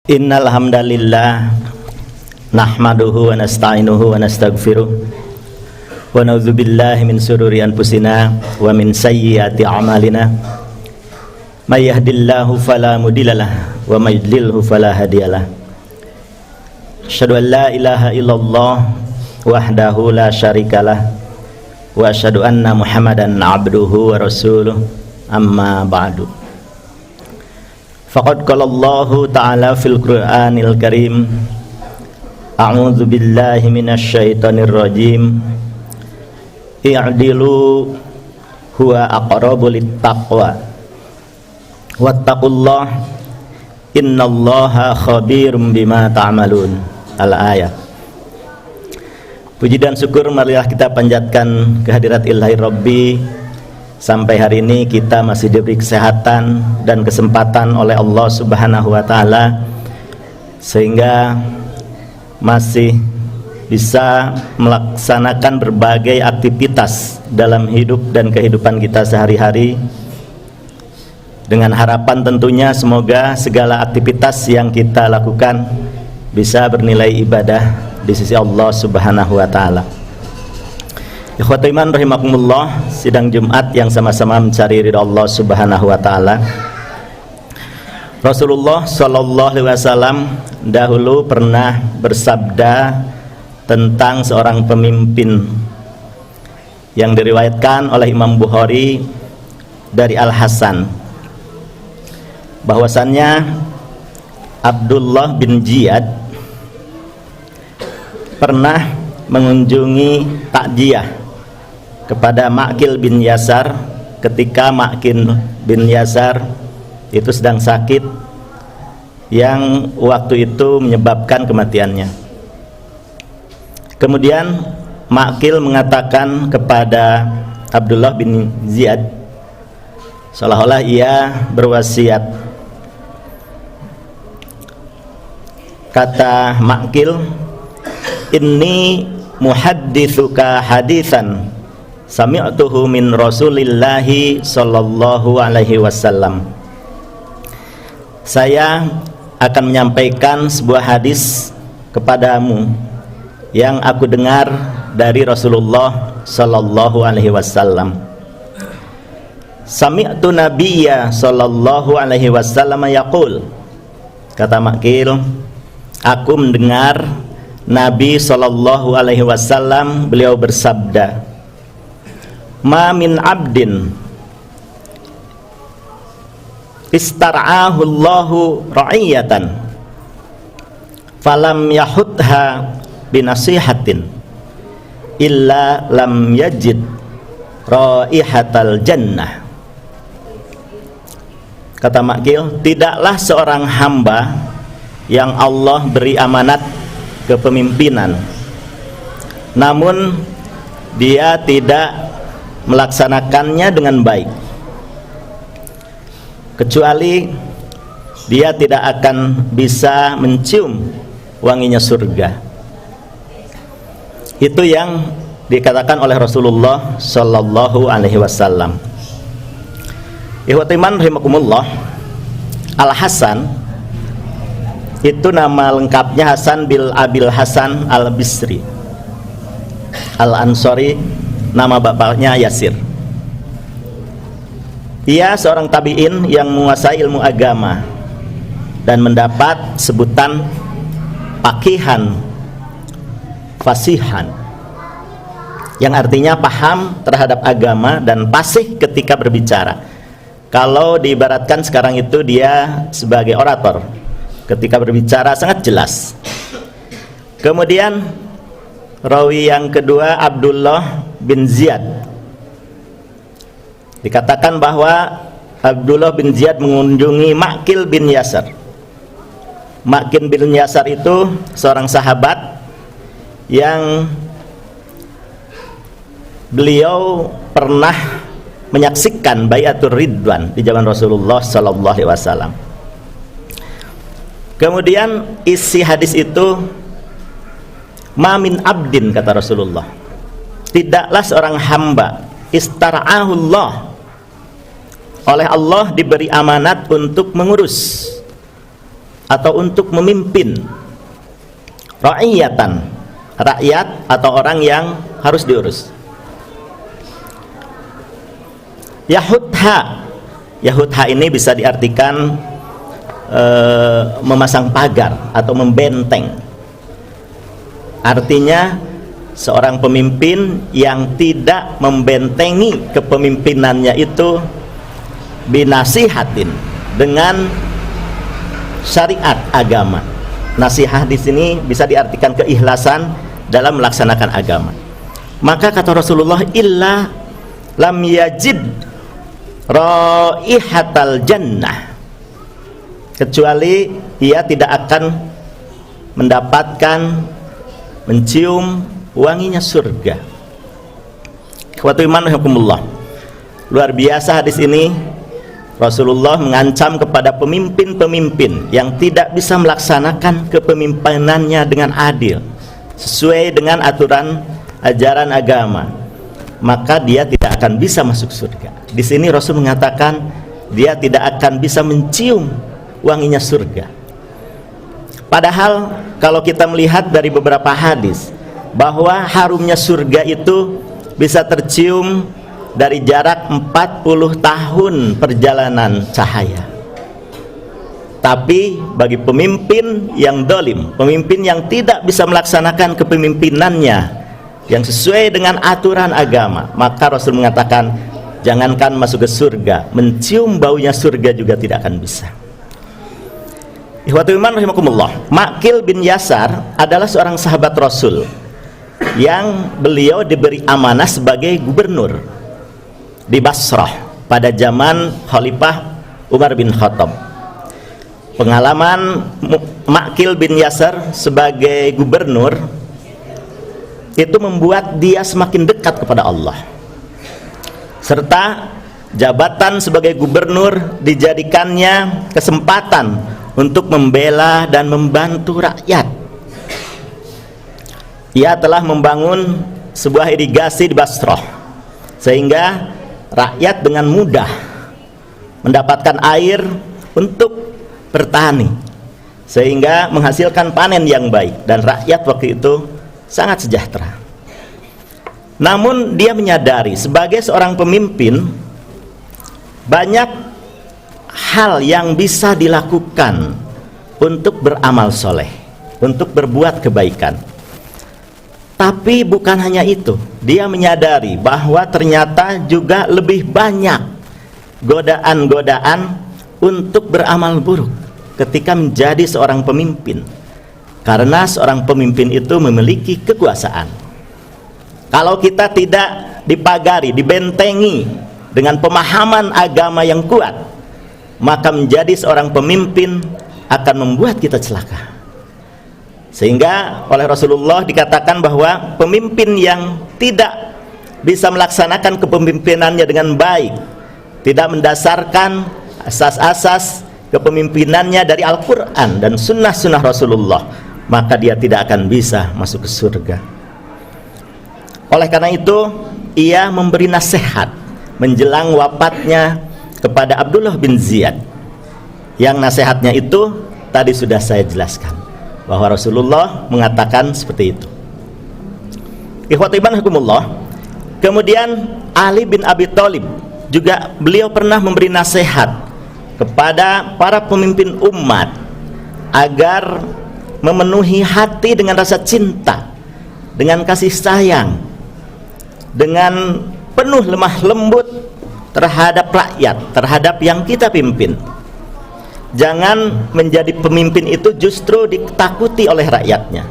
Innal hamdalillah nahmaduhu wa nasta'inuhu wa nastaghfiruh wa na'udzu billahi min shururi anfusina wa min sayyiati a'malina may yahdihillahu fala mudhillalah wa may yudlilhu fala hadiyalah. Asyhadu an la ilaha illallah wahdahu la syarikalah wa asyhadu anna Muhammadan abduhu wa rasuluh, amma ba'du. Faqad qala Allahu ta'ala fil Qur'anil Karim, a'udzu billahi minasy syaithanir rajim, i'dilu huwa aqrabu littaqwa wattaqullah innallaha khabirum bima ta'malun. Al-ayat. Puji dan syukur marilah kita panjatkan kehadirat Ilahi Rabbi. Sampai hari ini kita masih diberi kesehatan dan kesempatan oleh Allah Subhanahu wa Ta'ala, sehingga masih bisa melaksanakan berbagai aktivitas dalam hidup dan kehidupan kita sehari-hari, dengan harapan tentunya semoga segala aktivitas yang kita lakukan bisa bernilai ibadah di sisi Allah Subhanahu wa Ta'ala. Ikhwatul iman rahimakumullah, sidang Jumat yang sama-sama mencari ridha Allah Subhanahu wa Ta'ala. Rasulullah sallallahu alaihi wasallam dahulu pernah bersabda tentang seorang pemimpin yang diriwayatkan oleh Imam Bukhari dari Al-Hasan, bahwasannya Abdullah bin Ziyad pernah mengunjungi takziah kepada Ma'qil bin Yasar ketika Ma'qil bin Yasar itu sedang sakit yang waktu itu menyebabkan kematiannya. Kemudian Ma'qil mengatakan kepada Abdullah bin Ziyad, seolah-olah ia berwasiat. Kata Ma'qil, inni muhadditsuka hadisan sami'tuhu min Rasulillahi sallallahu alaihi wasallam. Saya akan menyampaikan sebuah hadis kepadamu yang aku dengar dari Rasulullah sallallahu alaihi wasallam. Sami'tu nabiyya sallallahu alaihi wasallam yaqul. Kata Ma'qil, aku mendengar Nabi sallallahu alaihi wasallam, beliau bersabda, ma min abdin istar'ahu Allahu ra'iyatan falam yahudha binasihatin illa lam yajid raihatal jannah. Kata Ma'qil, tidaklah seorang hamba yang Allah beri amanat kepemimpinan namun dia tidak melaksanakannya dengan baik, kecuali dia tidak akan bisa mencium wanginya surga. Itu yang dikatakan oleh Rasulullah sallallahu alaihi wasallam. Ikhwatul iman rahimakumullah, Al-Hasan itu nama lengkapnya Hasan bil Abil Hasan Al-Bisri Al-Ansori, nama bapaknya Yasir. Ia seorang tabi'in yang menguasai ilmu agama dan mendapat sebutan faqihan, fasihan, yang artinya paham terhadap agama dan fasih ketika berbicara. Kalau diibaratkan sekarang itu dia sebagai orator, ketika berbicara sangat jelas. Kemudian rawi yang kedua Abdullah bin Ziyad, dikatakan bahwa Abdullah bin Ziyad mengunjungi Ma'qil bin Yasar. Ma'qil bin Yasar itu seorang sahabat yang beliau pernah menyaksikan Bai'atur Ridwan di zaman Rasulullah sallallahu alaihi wasallam. Kemudian isi hadis itu, ma min abdin, kata Rasulullah, tidaklah seorang hamba istar'ahullah, oleh Allah diberi amanat untuk mengurus atau untuk memimpin ra'iyatan, rakyat atau orang yang harus diurus. Yahudha, Yahudha ini bisa diartikan memasang pagar atau membenteng. Artinya seorang pemimpin yang tidak membentengi kepemimpinannya itu binasihatin, dengan syariat agama. Nasihat di sini bisa diartikan keikhlasan dalam melaksanakan agama. Maka kata Rasulullah, illa lam yajid raihatal jannah, kecuali ia tidak akan mendapatkan, mencium wanginya surga. Ikhwatu iman rahimakumullah. Luar biasa hadis ini. Rasulullah mengancam kepada pemimpin-pemimpin yang tidak bisa melaksanakan kepemimpinannya dengan adil, sesuai dengan aturan ajaran agama, maka dia tidak akan bisa masuk surga. Di sini Rasul mengatakan dia tidak akan bisa mencium wanginya surga. Padahal kalau kita melihat dari beberapa hadis bahwa harumnya surga itu bisa tercium dari jarak 40 tahun perjalanan cahaya. Tapi bagi pemimpin yang dolim, pemimpin yang tidak bisa melaksanakan kepemimpinannya yang sesuai dengan aturan agama, maka Rasul mengatakan jangankan masuk ke surga, mencium baunya surga juga tidak akan bisa. Ikhwatul iman rahimakumullah. Maqil bin Yasar adalah seorang sahabat Rasul yang beliau diberi amanah sebagai gubernur di Basrah pada zaman Khalifah Umar bin Khattab. Pengalaman Maqil bin Yasar sebagai gubernur itu membuat dia semakin dekat kepada Allah, serta jabatan sebagai gubernur dijadikannya kesempatan untuk membela dan membantu rakyat. Ia telah membangun sebuah irigasi di Basrah sehingga rakyat dengan mudah mendapatkan air untuk bertani, sehingga menghasilkan panen yang baik, dan rakyat waktu itu sangat sejahtera. Namun dia menyadari sebagai seorang pemimpin banyak hal yang bisa dilakukan untuk beramal soleh, untuk berbuat kebaikan. Tapi bukan hanya itu, dia menyadari bahwa ternyata juga lebih banyak godaan-godaan untuk beramal buruk ketika menjadi seorang pemimpin. Karena seorang pemimpin itu memiliki kekuasaan. Kalau kita tidak dipagari, dibentengi dengan pemahaman agama yang kuat, maka menjadi seorang pemimpin akan membuat kita celaka. Sehingga oleh Rasulullah dikatakan bahwa pemimpin yang tidak bisa melaksanakan kepemimpinannya dengan baik, tidak mendasarkan asas-asas kepemimpinannya dari Al-Quran dan sunnah-sunnah Rasulullah, maka dia tidak akan bisa masuk ke surga. Oleh karena itu ia memberi nasihat menjelang wafatnya kepada Abdullah bin Ziyad, yang nasihatnya itu tadi sudah saya jelaskan, bahwa Rasulullah mengatakan seperti itu. Ikhwatiban hukumullah. Kemudian Ali bin Abi Thalib juga, beliau pernah memberi nasihat kepada para pemimpin umat agar memenuhi hati dengan rasa cinta, dengan kasih sayang, dengan penuh lemah lembut terhadap rakyat, terhadap yang kita pimpin. Jangan menjadi pemimpin itu justru ditakuti oleh rakyatnya,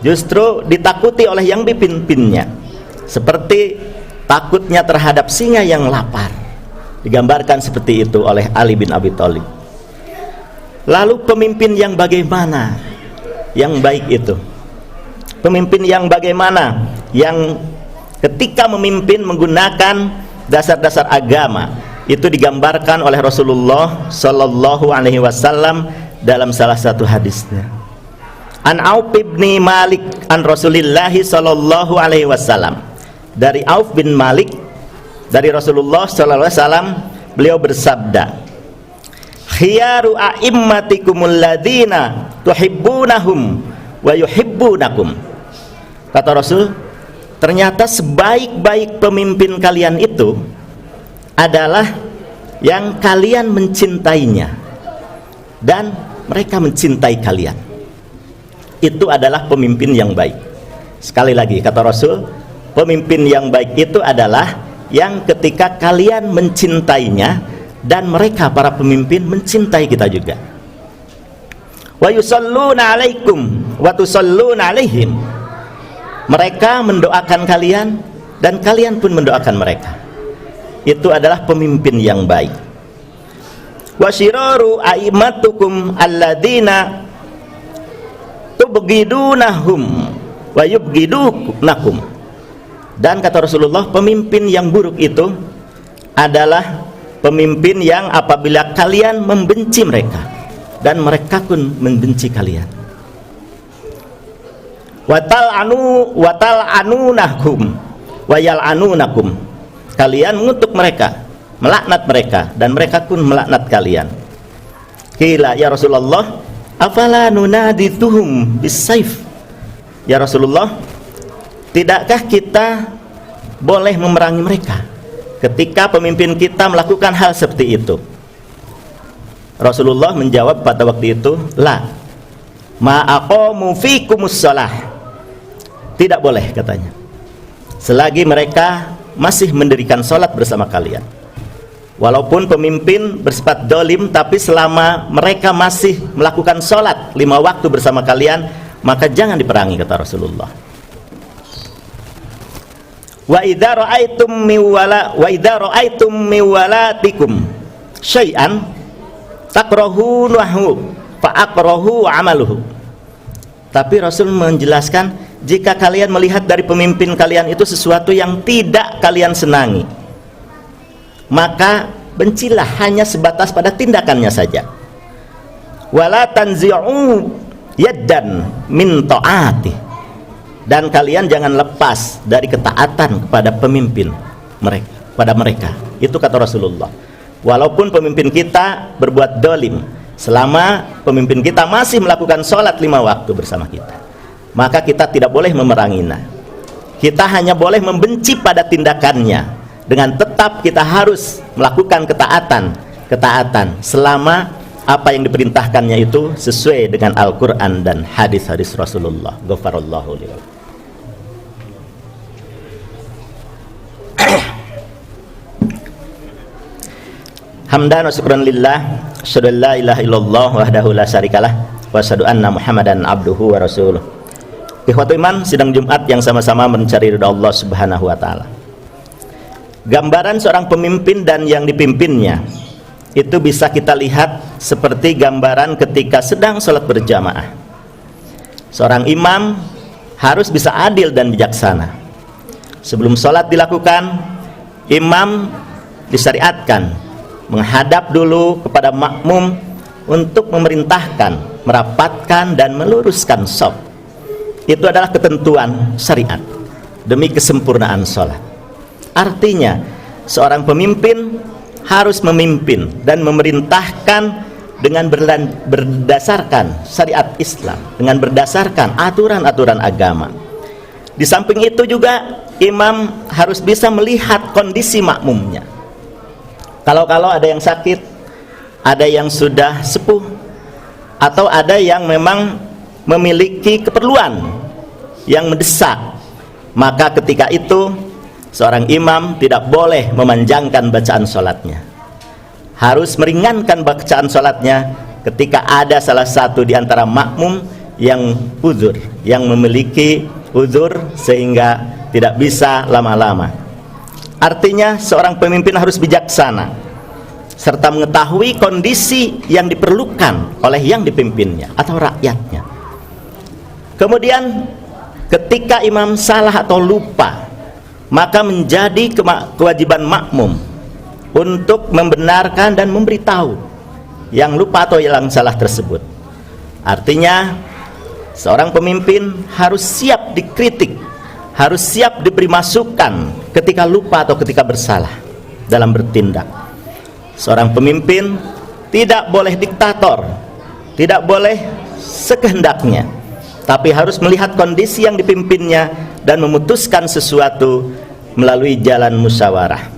justru ditakuti oleh yang dipimpinnya, seperti takutnya terhadap singa yang lapar. Digambarkan seperti itu oleh Ali bin Abi Thalib. Lalu pemimpin yang bagaimana yang baik itu? Pemimpin yang bagaimana yang ketika memimpin menggunakan dasar-dasar agama? Itu digambarkan oleh Rasulullah sallallahu alaihi wasallam dalam salah satu hadisnya. An Auf bin Malik an Rasulillah sallallahu alaihi wasallam. Dari Auf bin Malik dari Rasulullah sallallahu alaihi wasallam, beliau bersabda, khiyaru a'immatikumul ladzina tuhibbunahum wa yuhibbunakum. Kata Rasul, ternyata sebaik-baik pemimpin kalian itu adalah yang kalian mencintainya dan mereka mencintai kalian. Itu adalah pemimpin yang baik. Sekali lagi kata Rasul, pemimpin yang baik itu adalah yang ketika kalian mencintainya dan mereka para pemimpin mencintai kita juga. Wa yusalluna alaikum wa tusalluna alaihim. Mereka mendoakan kalian dan kalian pun mendoakan mereka. Itu adalah pemimpin yang baik. Wa syiraru a'immatukum alladzina tubghidunahum wa yubghidunakum. Dan kata Rasulullah, pemimpin yang buruk itu adalah pemimpin yang apabila kalian membenci mereka dan mereka pun membenci kalian. Watal anunahum wayal anunakum. Kalian mengutuk mereka, melaknat mereka dan mereka pun melaknat kalian. Qila ya Rasulullah, afala nunadituhum bisayf. Ya Rasulullah, tidakkah kita boleh memerangi mereka ketika pemimpin kita melakukan hal seperti itu? Rasulullah menjawab pada waktu itu, la ma aqamu fikumus shalah. Tidak boleh katanya, selagi mereka masih mendirikan salat bersama kalian. Walaupun pemimpin bersifat dolim, tapi selama mereka masih melakukan salat 5 waktu bersama kalian, maka jangan diperangi, kata Rasulullah. Wa idza ra'aitum miwalatikum syai'an takrahunahu fa akrahu amaluhu. Tapi Rasul menjelaskan, jika kalian melihat dari pemimpin kalian itu sesuatu yang tidak kalian senangi, maka bencilah hanya sebatas pada tindakannya saja. Wala tanzi'u yaddan min ta'ati. Dan kalian jangan lepas dari ketaatan kepada pemimpin mereka, pada mereka. Itu kata Rasulullah. Walaupun pemimpin kita berbuat dolim, selama pemimpin kita masih melakukan sholat 5 waktu bersama kita, maka kita tidak boleh memeranginya. Kita hanya boleh membenci pada tindakannya, dengan tetap kita harus melakukan ketaatan selama apa yang diperintahkannya itu sesuai dengan Al-Quran dan hadis-hadis Rasulullah. Ghafarallahu li. Hamdan wa syukran lillah, asyhadu an la ilaha illallah wahdahu la syarikalah, wa asyhadu anna Muhammadan abduhu wa rasuluh. Ikhwatul iman, sidang Jumat yang sama-sama mencari ridha Allah Subhanahu wa taala. Gambaran seorang pemimpin dan yang dipimpinnya itu bisa kita lihat seperti gambaran ketika sedang sholat berjamaah. Seorang imam harus bisa adil dan bijaksana. Sebelum sholat dilakukan, imam disyariatkan menghadap dulu kepada makmum untuk memerintahkan, merapatkan dan meluruskan shaf. Itu adalah ketentuan syariat demi kesempurnaan sholat. Artinya seorang pemimpin harus memimpin dan memerintahkan dengan berdasarkan syariat Islam, dengan berdasarkan aturan-aturan agama. Di samping itu juga imam harus bisa melihat kondisi makmumnya. Kalau ada yang sakit, ada yang sudah sepuh, atau ada yang memang memiliki keperluan yang mendesak, maka ketika itu seorang imam tidak boleh memanjangkan bacaan sholatnya, harus meringankan bacaan sholatnya ketika ada salah satu di antara makmum yang uzur, yang memiliki uzur sehingga tidak bisa lama-lama. Artinya seorang pemimpin harus bijaksana serta mengetahui kondisi yang diperlukan oleh yang dipimpinnya atau rakyatnya. Kemudian ketika imam salah atau lupa, maka menjadi kewajiban makmum untuk membenarkan dan memberitahu yang lupa atau yang salah tersebut. Artinya seorang pemimpin harus siap dikritik, harus siap diberi masukan ketika lupa atau ketika bersalah dalam bertindak. Seorang pemimpin tidak boleh diktator, tidak boleh sekehendaknya, tapi harus melihat kondisi yang dipimpinnya dan memutuskan sesuatu melalui jalan musyawarah.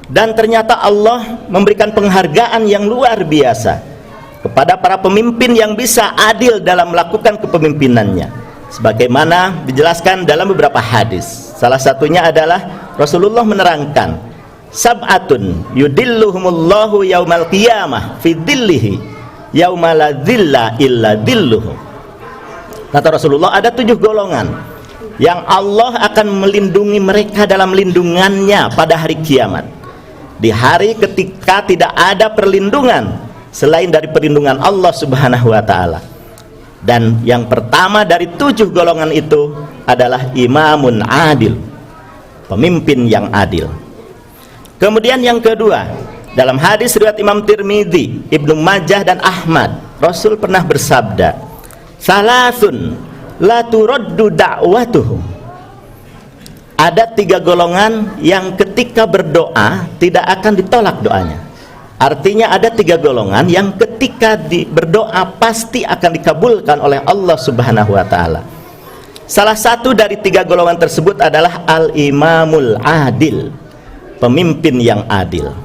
Dan ternyata Allah memberikan penghargaan yang luar biasa kepada para pemimpin yang bisa adil dalam melakukan kepemimpinannya, sebagaimana dijelaskan dalam beberapa hadis. Salah satunya adalah Rasulullah menerangkan, sab'atun yudilluhumullahu yaumal qiyamah fi dhillihi yauma la dhilla illa dhilluhu. Kata Rasulullah, ada 7 golongan yang Allah akan melindungi mereka dalam lindungannya pada hari kiamat, di hari ketika tidak ada perlindungan selain dari perlindungan Allah Subhanahu wa ta'ala. Dan yang pertama dari 7 golongan itu adalah imamun adil, pemimpin yang adil. Kemudian yang kedua, dalam hadis riwayat Imam Tirmidzi, Ibnu Majah dan Ahmad, Rasul pernah bersabda, salasun la turaddu da'watuhum. Ada 3 golongan yang ketika berdoa tidak akan ditolak doanya. Artinya ada 3 golongan yang ketika berdoa pasti akan dikabulkan oleh Allah Subhanahu wa ta'ala. Salah satu dari 3 golongan tersebut adalah al-imamul adil, pemimpin yang adil.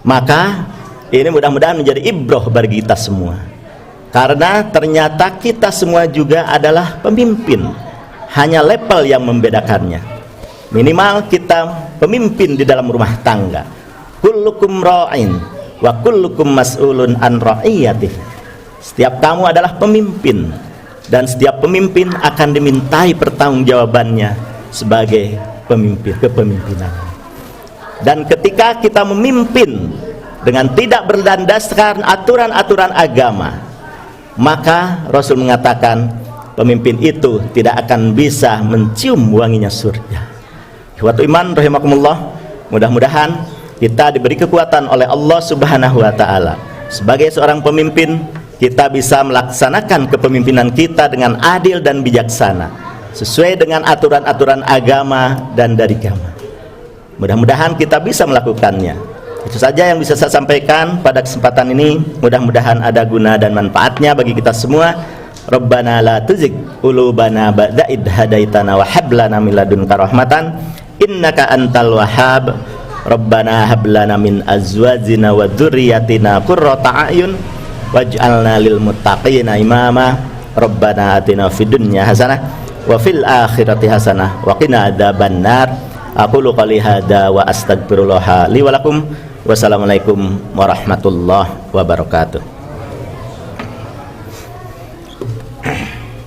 Maka ini mudah-mudahan menjadi ibrah bagi kita semua, karena ternyata kita semua juga adalah pemimpin, hanya level yang membedakannya. Minimal kita pemimpin di dalam rumah tangga. Kullukum ra'in wa kullukum mas'ulun an ra'iyatih. Setiap kamu adalah pemimpin, dan setiap pemimpin akan dimintai pertanggungjawabannya sebagai pemimpin kepemimpinannya. Dan ketika kita memimpin dengan tidak berdasarkan aturan-aturan agama, maka Rasul mengatakan pemimpin itu tidak akan bisa mencium wanginya surga. Ikhwatu iman rahimakumullah, mudah-mudahan kita diberi kekuatan oleh Allah Subhanahu wa ta'ala. Sebagai seorang pemimpin, kita bisa melaksanakan kepemimpinan kita dengan adil dan bijaksana, sesuai dengan aturan-aturan agama dan dari agama. Mudah-mudahan kita bisa melakukannya. Itu saja yang bisa saya sampaikan pada kesempatan ini. Mudah-mudahan ada guna dan manfaatnya bagi kita semua. Rabbana la tuzigh qulubana ba'da idh hadaitana wa hab lana min ladunka rahmatan innaka antal wahhab. Rabbana hab lana min azwajina wa dzurriyyatina qurrata a'yun waj'alna lil muttaqina imama. Rabbana atina fid dunya hasanah wa fil akhirati hasanah wa qina adzabannar. Aqulu qouli hadza wa astaghfirullah li wa lakum. Wassalamualaikum warahmatullahi wabarakatuh.